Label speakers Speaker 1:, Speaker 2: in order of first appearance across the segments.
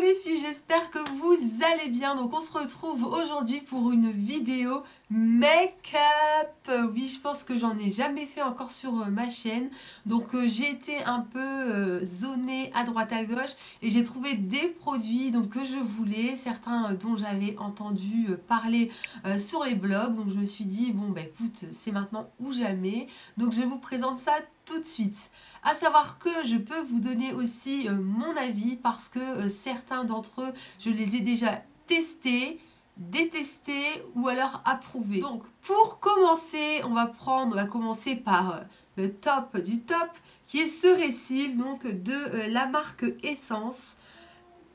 Speaker 1: les filles, j'espère que vous allez bien. Donc on se retrouve aujourd'hui pour une vidéo make-up. Oui, je pense que j'en ai jamais fait encore sur ma chaîne. Donc j'ai été un peu zonée à droite à gauche et j'ai trouvé des produits donc, que je voulais, certains dont j'avais entendu parler sur les blogs. Donc je me suis dit, bon bah écoute, c'est maintenant ou jamais. Donc je vous présente ça tout de suite. À savoir que je peux vous donner aussi mon avis parce que certains d'entre eux, je les ai déjà testés, détestés ou alors approuvés. Donc pour commencer, on va commencer par le top du top qui est ce Cécile donc de la marque Essence.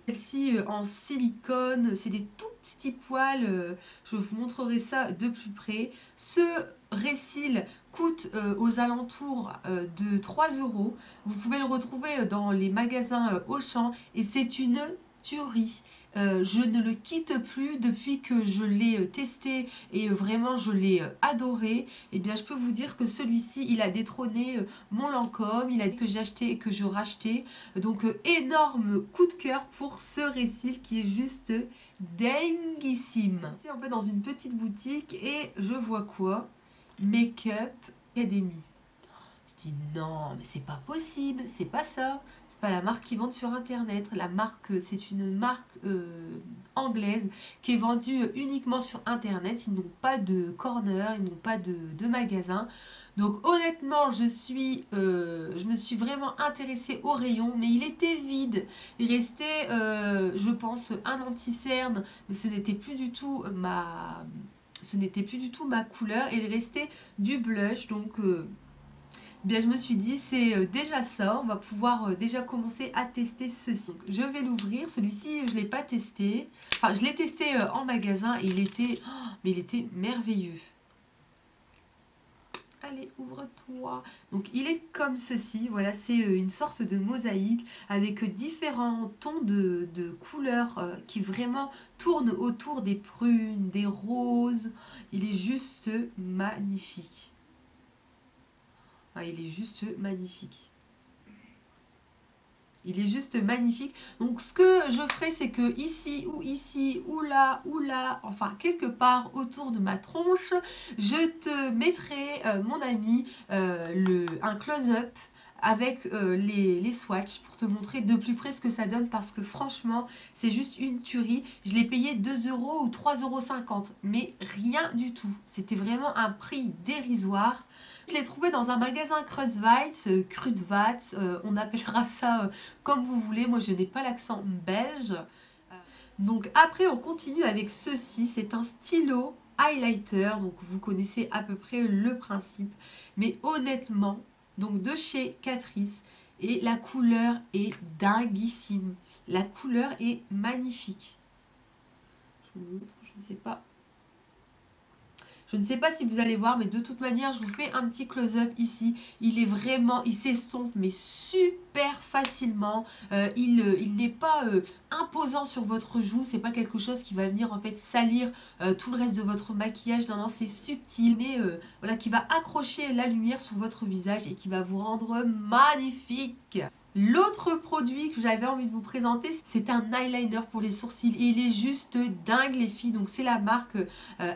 Speaker 1: Celle-ci en silicone, c'est des tout petits poils, je vous montrerai ça de plus près. Ce récil coûte aux alentours de 3 euros. Vous pouvez le retrouver dans les magasins Auchan et c'est une tuerie. Je ne le quitte plus depuis que je l'ai testé et vraiment je l'ai adoré. Et bien je peux vous dire que celui-ci il a détrôné mon Lancôme, il a dit que j'ai acheté et que je rachetais. Donc énorme coup de cœur pour ce récil qui est juste dinguissime. C'est en fait dans une petite boutique et je vois quoi? Make-up Academy. Je dis non, mais c'est pas possible, c'est pas ça. C'est pas la marque qu'ils vendent sur internet. La marque, c'est une marque anglaise qui est vendue uniquement sur internet. Ils n'ont pas de corner, ils n'ont pas de magasin. Donc honnêtement, je me suis vraiment intéressée au rayon, mais il était vide. Il restait, je pense, un anti-cerne, mais ce n'était plus du tout ma couleur. Et il restait du blush, donc bien, je me suis dit, c'est déjà ça, on va pouvoir déjà commencer à tester ceci. Donc, je vais l'ouvrir, celui-ci, je ne l'ai pas testé. Enfin, je l'ai testé en magasin et mais il était merveilleux. Allez, ouvre-toi. Donc, il est comme ceci, voilà, c'est une sorte de mosaïque avec différents tons de couleurs qui vraiment tournent autour des prunes, des roses. Il est juste magnifique. Ah, il est juste magnifique. Il est juste magnifique. Donc ce que je ferai, c'est que ici, ou là, enfin quelque part autour de ma tronche, je te mettrai, mon ami, un close-up avec les swatchs pour te montrer de plus près ce que ça donne parce que franchement c'est juste une tuerie. Je l'ai payé 2 euros ou 3,50 € mais rien du tout. C'était vraiment un prix dérisoire. Je l'ai trouvé dans un magasin Kruidvat, on appellera ça comme vous voulez. Moi je n'ai pas l'accent belge. Donc après on continue avec ceci, c'est un stylo highlighter, donc vous connaissez à peu près le principe. Mais honnêtement, donc de chez Catrice, et la couleur est dinguissime. La couleur est magnifique. Je vous montre, je ne sais pas. Je ne sais pas si vous allez voir, mais de toute manière, je vous fais un petit close-up ici. Il est vraiment, il s'estompe, mais super facilement. Il n'est pas imposant sur votre joue. C'est pas quelque chose qui va venir en fait salir tout le reste de votre maquillage. Non, non, c'est subtil, mais voilà, qui va accrocher la lumière sur votre visage et qui va vous rendre magnifique. L'autre produit que j'avais envie de vous présenter, c'est un eyeliner pour les sourcils et il est juste dingue les filles. Donc c'est la marque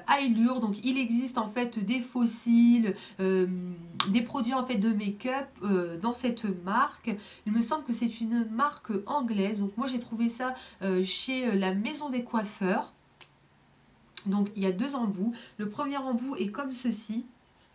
Speaker 1: Eyelure. Donc il existe en fait des fossiles, des produits en fait de make-up dans cette marque. Il me semble que c'est une marque anglaise. Donc moi j'ai trouvé ça chez la Maison des Coiffeurs. Donc il y a 2 embouts. Le premier embout est comme ceci.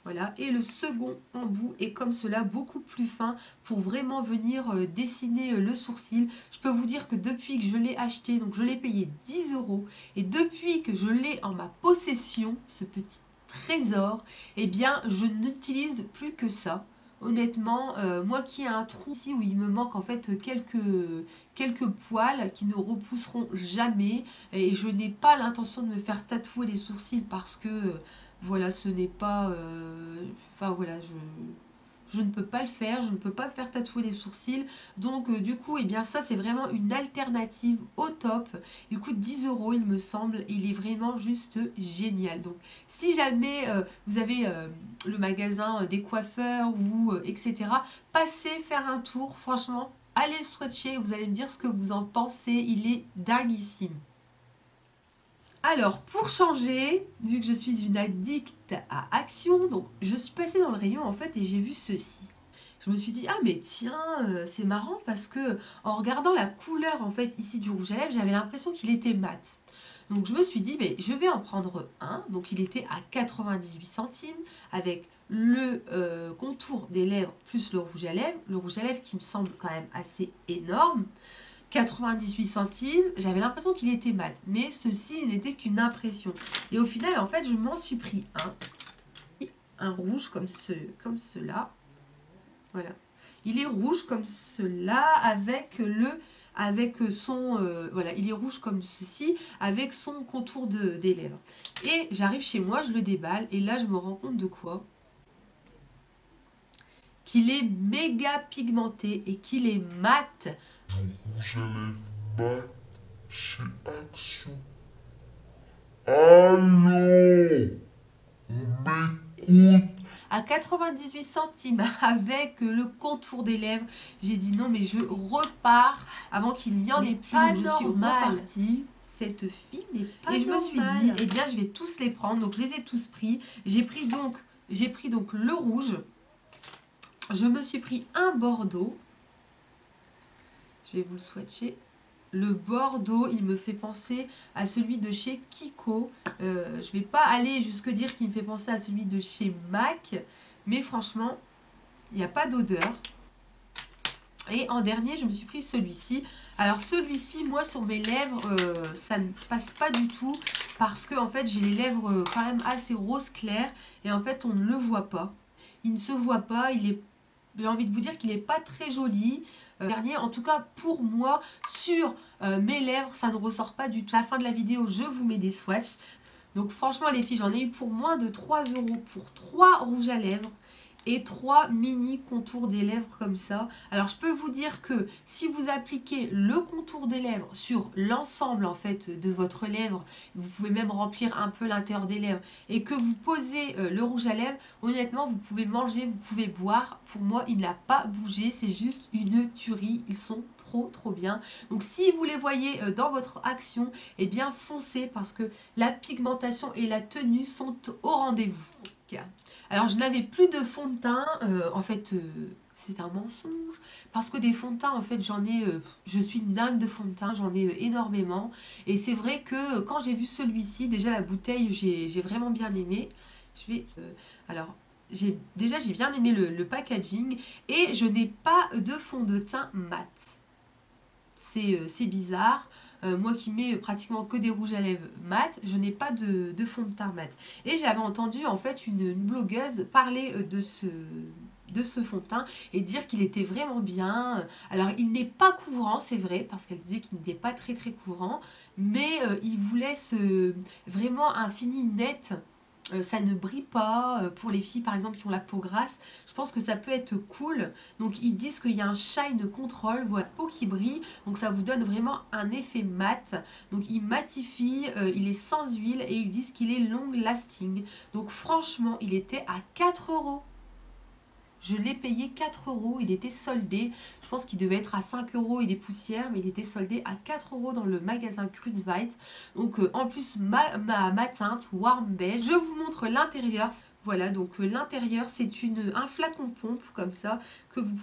Speaker 1: Voilà, et le second embout est comme cela, beaucoup plus fin pour vraiment venir dessiner le sourcil. Je peux vous dire que depuis que je l'ai acheté, donc je l'ai payé 10 € et depuis que je l'ai en ma possession, ce petit trésor, eh bien je n'utilise plus que ça. Honnêtement, moi qui ai un trou ici où il me manque en fait quelques poils qui ne repousseront jamais et je n'ai pas l'intention de me faire tatouer les sourcils parce que voilà, ce n'est pas... Enfin voilà, je ne peux pas le faire, je ne peux pas me faire tatouer les sourcils. Donc du coup, eh bien ça c'est vraiment une alternative au top. Il coûte 10 € il me semble. Il est vraiment juste génial. Donc si jamais vous avez le magasin des coiffeurs ou etc. Passez faire un tour, franchement. allez le swatcher, vous allez me dire ce que vous en pensez, il est dinguissime. Alors, pour changer, vu que je suis une addict à Action, donc je suis passée dans le rayon en fait et j'ai vu ceci. Je me suis dit, ah mais tiens, c'est marrant parce que en regardant la couleur en fait ici du rouge à lèvres, j'avais l'impression qu'il était mat. Donc je me suis dit, mais je vais en prendre un. Donc il était à 98 centimes avec le contour des lèvres plus le rouge à lèvres. Le rouge à lèvres qui me semble quand même assez énorme. 98 centimes, j'avais l'impression qu'il était mat, mais ceci n'était qu'une impression. Et au final, en fait, je m'en suis pris un rouge comme cela. Voilà. Il est rouge comme cela avec son voilà, il est rouge comme ceci avec son contour des lèvres. Et j'arrive chez moi, je le déballe et là je me rends compte de quoi? Qu'il est méga pigmenté et qu'il est mat.
Speaker 2: Rouge à lèvres mat chez Action. Allô, on m'écoute.
Speaker 1: À 98 centimes avec le contour des lèvres, j'ai dit non mais je repars avant qu'il n'y en ait plus. Donc je suis repartie. Cette fille n'est pas normale. Et je me suis dit, eh bien je vais tous les prendre. Donc je les ai tous pris. J'ai pris donc le rouge. Je me suis pris un bordeaux. Je vais vous le swatcher. Le bordeaux, il me fait penser à celui de chez Kiko. Je ne vais pas aller jusque dire qu'il me fait penser à celui de chez MAC. Mais franchement, il n'y a pas d'odeur. Et en dernier, je me suis pris celui-ci. Alors celui-ci, moi sur mes lèvres, ça ne passe pas du tout. Parce que en fait, j'ai les lèvres quand même assez rose clair. Et en fait, on ne le voit pas. Il ne se voit pas. J'ai envie de vous dire qu'il n'est pas très joli. Dernier, en tout cas pour moi, sur mes lèvres, ça ne ressort pas du tout. À la fin de la vidéo, je vous mets des swatchs. Donc franchement les filles, j'en ai eu pour moins de 3 € pour 3 rouges à lèvres et 3 mini contours des lèvres comme ça. Alors je peux vous dire que si vous appliquez le contour des lèvres sur l'ensemble en fait de votre lèvre, vous pouvez même remplir un peu l'intérieur des lèvres et que vous posez le rouge à lèvres, honnêtement vous pouvez manger, vous pouvez boire. Pour moi il n'a pas bougé, c'est juste une tuerie, ils sont trop bien. Donc si vous les voyez dans votre Action, eh bien foncez parce que la pigmentation et la tenue sont au rendez-vous. Alors je n'avais plus de fond de teint, en fait c'est un mensonge, parce que des fonds de teint en fait j'en ai, je suis une dingue de fond de teint, j'en ai énormément, et c'est vrai que quand j'ai vu celui-ci, déjà la bouteille j'ai vraiment bien aimé. Je vais, alors j'ai bien aimé le packaging, et je n'ai pas de fond de teint mat. C'est bizarre. Moi qui mets pratiquement que des rouges à lèvres mat, je n'ai pas de fond de teint mat. Et j'avais entendu en fait une blogueuse parler de ce fond de teint et dire qu'il était vraiment bien. Alors il n'est pas couvrant, c'est vrai, parce qu'elle disait qu'il n'était pas très couvrant, mais il vous laisse vraiment un fini net. Ça ne brille pas. Pour les filles par exemple qui ont la peau grasse, je pense que ça peut être cool. Donc ils disent qu'il y a un shine control, voilà, peau qui brille, donc ça vous donne vraiment un effet mat. Donc il matifie, il est sans huile et ils disent qu'il est long lasting. Donc franchement il était à 4 €. Je l'ai payé 4 €, il était soldé. Je pense qu'il devait être à 5 € et des poussières, mais il était soldé à 4 € dans le magasin Krutzweit. Donc en plus, ma teinte, warm beige. Je vous montre l'intérieur. Voilà, donc l'intérieur, c'est un flacon pompe comme ça que vous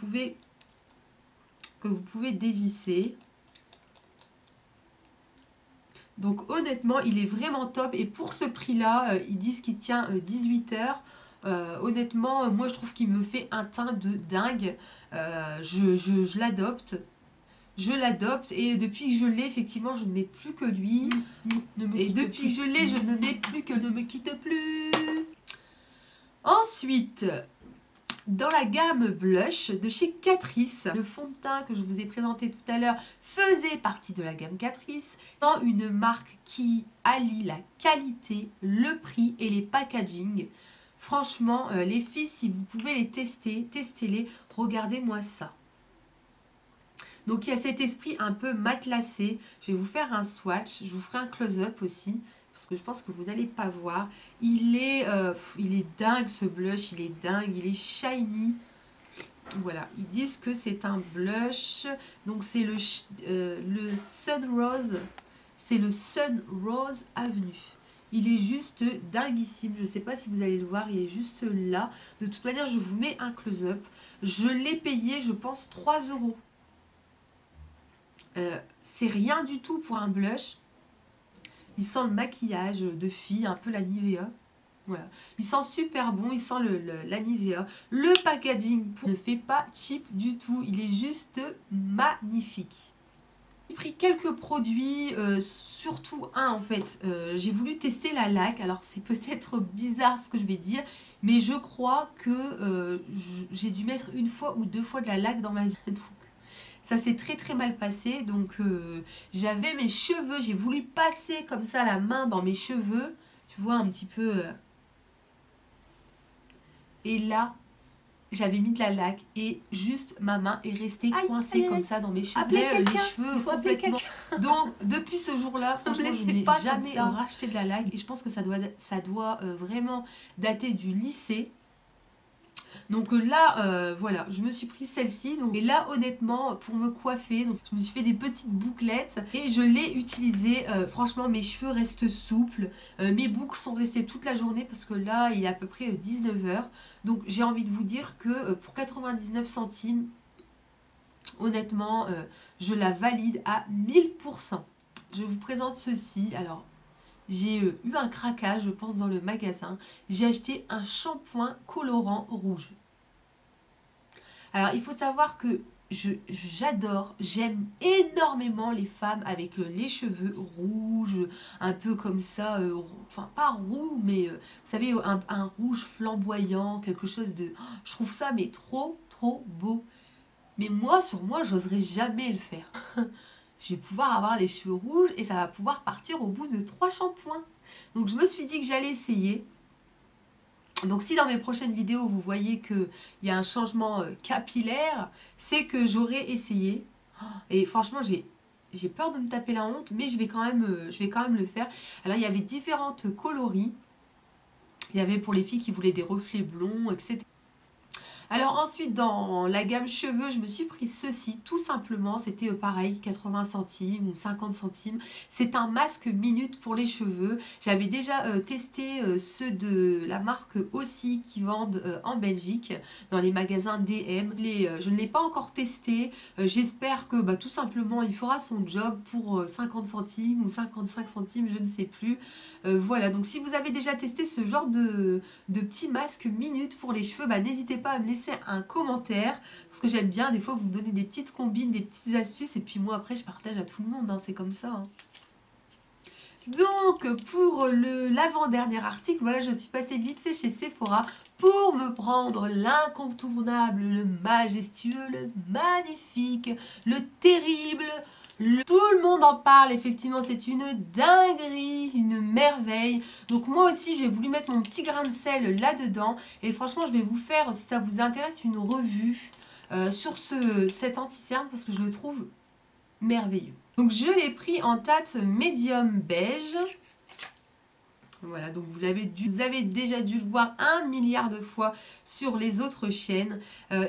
Speaker 1: pouvez dévisser. Donc honnêtement, il est vraiment top. Et pour ce prix-là, ils disent qu'il tient 18 heures. Honnêtement, moi je trouve qu'il me fait un teint de dingue. Je l'adopte. Je l'adopte et depuis que je l'ai, effectivement, je ne mets plus que lui. Et depuis que je l'ai, je ne mets plus que ne me quitte plus. Ensuite, dans la gamme blush de chez Catrice, le fond de teint que je vous ai présenté tout à l'heure faisait partie de la gamme Catrice. Dans une marque qui allie la qualité, le prix et les packaging. Franchement, les filles, si vous pouvez les tester, testez-les. Regardez-moi ça. Donc, il y a cet esprit un peu matelassé. Je vais vous faire un swatch. Je vous ferai un close-up aussi. Parce que je pense que vous n'allez pas voir. Il est dingue ce blush. Il est dingue. Il est shiny. Voilà, ils disent que c'est un blush. Donc c'est le Sun Rose. C'est le Sun Rose Avenue. Il est juste dinguissime. Je ne sais pas si vous allez le voir. Il est juste là. De toute manière, je vous mets un close-up. Je l'ai payé, je pense, 3 euros. C'est rien du tout pour un blush. Il sent le maquillage de fille, un peu la Nivea. Voilà. Il sent super bon, il sent la Nivea. Le packaging ne fait pas cheap du tout. Il est juste magnifique. J'ai pris quelques produits, surtout un en fait. J'ai voulu tester la laque. Alors c'est peut-être bizarre ce que je vais dire, mais je crois que j'ai dû mettre 1 fois ou 2 fois de la laque dans ma vie. Donc, ça s'est très très mal passé. Donc j'avais mes cheveux, j'ai voulu passer comme ça la main dans mes cheveux. Tu vois un petit peu... Et là, j'avais mis de la laque et juste ma main est restée coincée comme ça dans mes cheveux. Les cheveux complètement. Donc depuis ce jour-là, franchement, je n'ai jamais racheté de la laque. Et je pense que ça doit vraiment dater du lycée. Donc là, voilà, je me suis pris celle-ci. Et là, honnêtement, pour me coiffer, donc, je me suis fait des petites bouclettes et je l'ai utilisée. Franchement, mes cheveux restent souples. Mes boucles sont restées toute la journée parce que là, il est à peu près 19 h. Donc j'ai envie de vous dire que pour 99 centimes, honnêtement, je la valide à 1000%. Je vous présente ceci. Alors, j'ai eu un craquage, je pense, dans le magasin. J'ai acheté un shampoing colorant rouge. Alors, il faut savoir que j'aime énormément les femmes avec les cheveux rouges, un peu comme ça, enfin pas roux, mais vous savez, un rouge flamboyant, quelque chose de... Je trouve ça, mais trop, trop beau. Mais moi, sur moi, j'oserais jamais le faire. Je vais pouvoir avoir les cheveux rouges et ça va pouvoir partir au bout de 3 shampoings. Donc je me suis dit que j'allais essayer. Donc si dans mes prochaines vidéos vous voyez qu'il y a un changement capillaire, c'est que j'aurais essayé. Et franchement j'ai peur de me taper la honte, mais je vais quand même le faire. Alors il y avait différentes coloris. Il y avait pour les filles qui voulaient des reflets blonds, etc. Alors ensuite dans la gamme cheveux, je me suis pris ceci tout simplement, c'était pareil 80 centimes ou 50 centimes. C'est un masque minute pour les cheveux. J'avais déjà testé ceux de la marque aussi qui vendent en Belgique dans les magasins DM. Je ne l'ai pas encore testé. J'espère que tout simplement il fera son job pour 50 centimes ou 55 centimes, je ne sais plus. Voilà, donc si vous avez déjà testé ce genre de petits masques minute pour les cheveux, n'hésitez pas à me laisser un commentaire parce que j'aime bien, des fois vous me donnez des petites combines, des petites astuces et puis moi après je partage à tout le monde, c'est comme ça. Donc pour l'avant-dernier article, voilà, je suis passée vite fait chez Sephora pour me prendre l'incontournable, le majestueux, le magnifique, le terrible. Tout le monde en parle, effectivement, c'est une dinguerie, une merveille. Donc moi aussi, j'ai voulu mettre mon petit grain de sel là-dedans. Et franchement, je vais vous faire, si ça vous intéresse, une revue sur cet anti-cerne parce que je le trouve merveilleux. Donc je l'ai pris en teinte médium beige. Voilà, donc vous avez déjà dû le voir 1 milliard de fois sur les autres chaînes.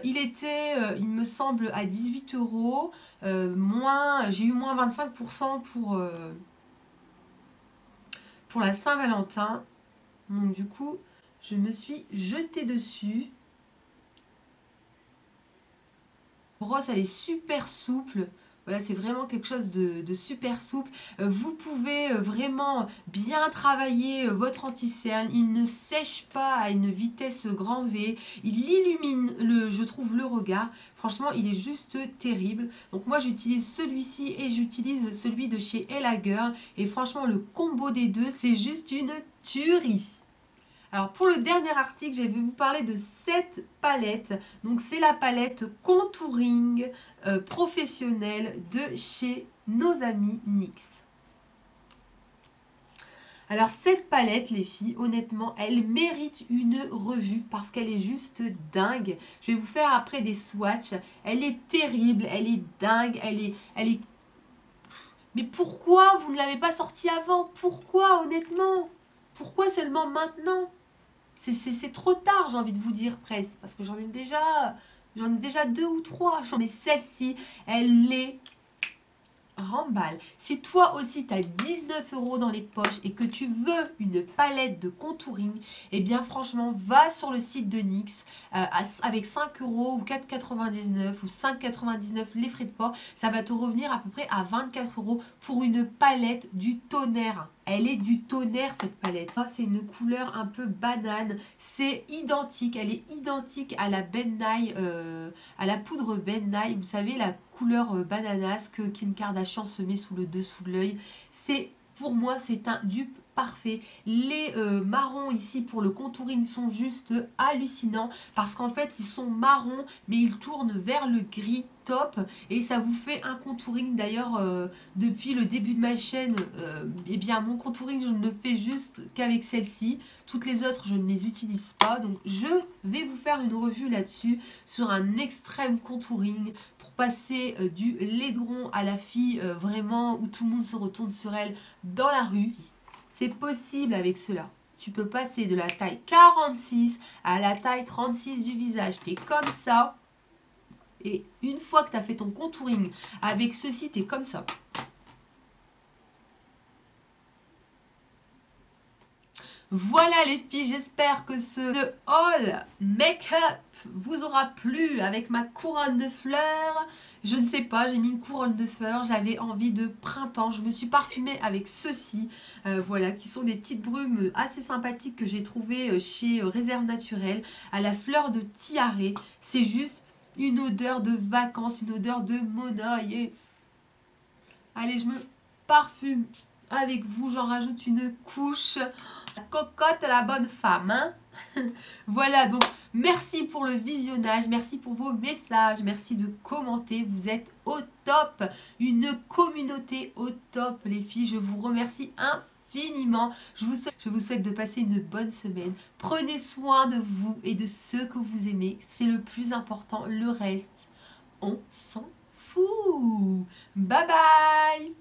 Speaker 1: Il était, il me semble, à 18 €. J'ai eu moins 25% pour la Saint-Valentin. Donc du coup, je me suis jetée dessus. La brosse, elle est super souple. Voilà, c'est vraiment quelque chose de super souple. Vous pouvez vraiment bien travailler votre anti-cerne. Il ne sèche pas à une vitesse grand V. Il illumine, je trouve, le regard. Franchement, il est juste terrible. Donc moi, j'utilise celui-ci et j'utilise celui de chez Ella Girl. Et franchement, le combo des deux, c'est juste une tuerie. Alors pour le dernier article, je vais vous parler de cette palette. Donc c'est la palette contouring professionnelle de chez nos amis NYX. Alors cette palette, les filles, honnêtement, elle mérite une revue parce qu'elle est juste dingue. Je vais vous faire après des swatchs. Elle est terrible, elle est dingue, elle est... Mais pourquoi vous ne l'avez pas sortie avant? Pourquoi, honnêtement? Pourquoi seulement maintenant? C'est trop tard, j'ai envie de vous dire presque, parce que j'en ai déjà J'en ai déjà 2 ou 3. Mais celle-ci, elle est remballe. Si toi aussi tu as 19 € dans les poches et que tu veux une palette de contouring, eh bien franchement va sur le site de NYX avec 5 € ou 4,99 ou 5,99 les frais de port, ça va te revenir à peu près à 24 € pour une palette du tonnerre. Elle est du tonnerre cette palette. C'est une couleur un peu banane. C'est identique. Elle est identique à la Ben Nye, à la poudre Ben Nye. Vous savez, la couleur bananas que Kim Kardashian se met sous le dessous de l'œil. C'est, pour moi, c'est un dupe parfait. Les marrons ici pour le contouring sont juste hallucinants parce qu'en fait ils sont marrons mais ils tournent vers le gris top et ça vous fait un contouring. D'ailleurs depuis le début de ma chaîne eh bien mon contouring je ne le fais juste qu'avec celle-ci, toutes les autres je ne les utilise pas, donc je vais vous faire une revue là-dessus sur un extrême contouring pour passer du laidron à la fille vraiment où tout le monde se retourne sur elle dans la rue. C'est possible avec cela. Tu peux passer de la taille 46 à la taille 36 du visage. Tu es comme ça. Et une fois que tu as fait ton contouring avec ceci, tu es comme ça. Voilà les filles, j'espère que ce haul make-up vous aura plu avec ma couronne de fleurs. Je ne sais pas, j'ai mis une couronne de fleurs, j'avais envie de printemps. Je me suis parfumée avec ceux-ci, voilà, qui sont des petites brumes assez sympathiques que j'ai trouvées chez Réserve Naturelle à la fleur de tiare. C'est juste une odeur de vacances, une odeur de monoeil. Allez, je me parfume avec vous, j'en rajoute une couche. La cocotte, la bonne femme, hein. Voilà, donc merci pour le visionnage, merci pour vos messages, merci de commenter, vous êtes au top, une communauté au top les filles, je vous remercie infiniment, je vous souhaite de passer une bonne semaine, prenez soin de vous et de ceux que vous aimez, c'est le plus important, le reste, on s'en fout, bye bye.